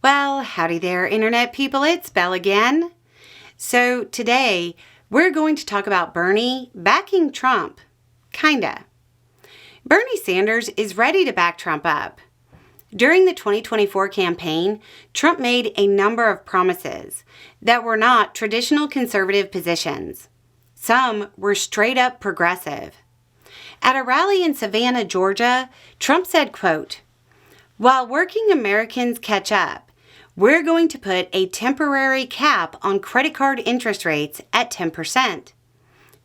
Well, howdy there, Internet people. It's Belle again. So today, we're going to talk about Bernie backing Trump. Kinda. Bernie Sanders is ready to back Trump up. During the 2024 campaign, Trump made a number of promises that were not traditional conservative positions. Some were straight up progressive. At a rally in Savannah, Georgia, Trump said, quote, "While working Americans catch up, we're going to put a temporary cap on credit card interest rates at 10%.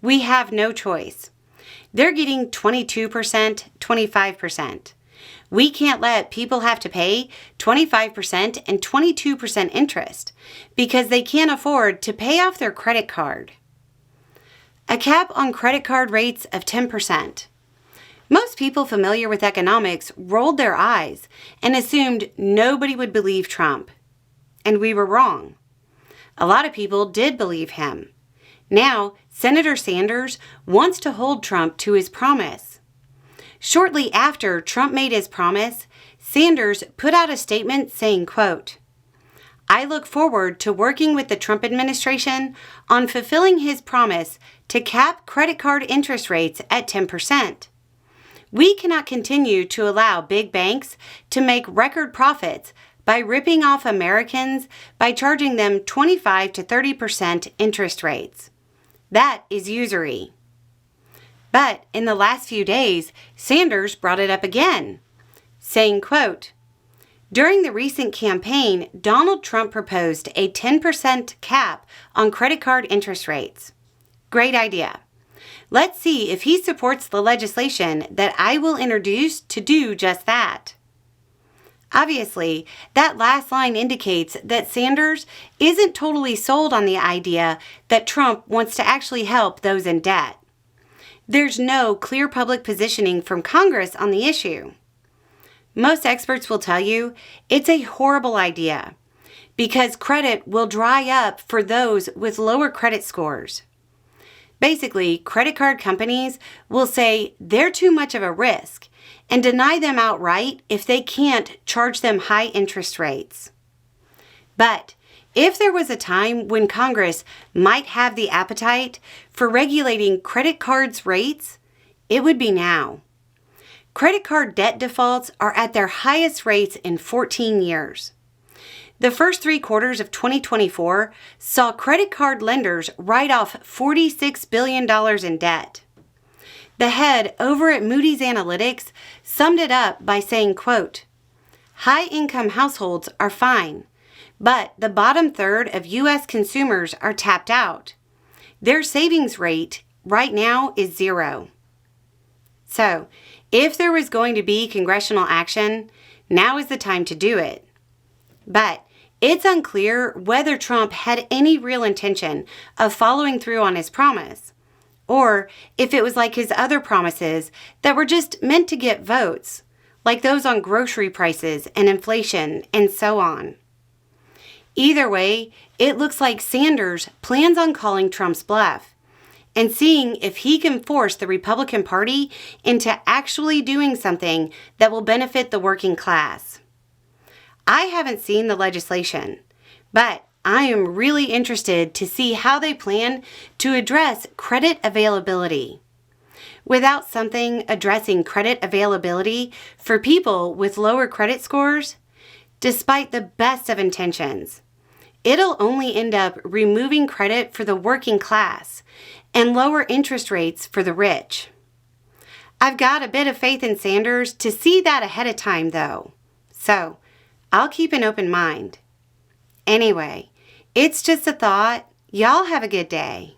We have no choice. They're getting 22%, 25%. We can't let people have to pay 25% and 22% interest because they can't afford to pay off their credit card." A cap on credit card rates of 10%. Most people familiar with economics rolled their eyes and assumed nobody would believe Trump. And we were wrong. A lot of people did believe him. Now, Senator Sanders wants to hold Trump to his promise. Shortly after Trump made his promise, Sanders put out a statement saying, quote, "I look forward to working with the Trump administration on fulfilling his promise to cap credit card interest rates at 10%. We cannot continue to allow big banks to make record profits by ripping off Americans by charging them 25 to 30% interest rates. That is usury." But in the last few days, Sanders brought it up again, saying, quote, "During the recent campaign, Donald Trump proposed a 10% cap on credit card interest rates. Great idea. Let's see if he supports the legislation that I will introduce to do just that." Obviously, that last line indicates that Sanders isn't totally sold on the idea that Trump wants to actually help those in debt. There's no clear public positioning from Congress on the issue. Most experts will tell you it's a horrible idea because credit will dry up for those with lower credit scores. Basically, credit card companies will say they're too much of a risk and deny them outright if they can't charge them high interest rates. But if there was a time when Congress might have the appetite for regulating credit cards' rates, it would be now. Credit card debt defaults are at their highest rates in 14 years. The first 3 quarters of 2024 saw credit card lenders write off $46 billion in debt. The head over at Moody's Analytics summed it up by saying, quote, "High-income households are fine, but the bottom third of U.S. consumers are tapped out. Their savings rate right now is 0. So, if there was going to be congressional action, now is the time to do it. But it's unclear whether Trump had any real intention of following through on his promise, or if it was like his other promises that were just meant to get votes, like those on grocery prices and inflation and so on. Either way, it looks like Sanders plans on calling Trump's bluff and seeing if he can force the Republican Party into actually doing something that will benefit the working class. I haven't seen the legislation, but I am really interested to see how they plan to address credit availability. Without something addressing credit availability for people with lower credit scores, despite the best of intentions, it'll only end up removing credit for the working class and lower interest rates for the rich. I've got a bit of faith in Sanders to see that ahead of time, though, so I'll keep an open mind. Anyway, it's just a thought. Y'all have a good day.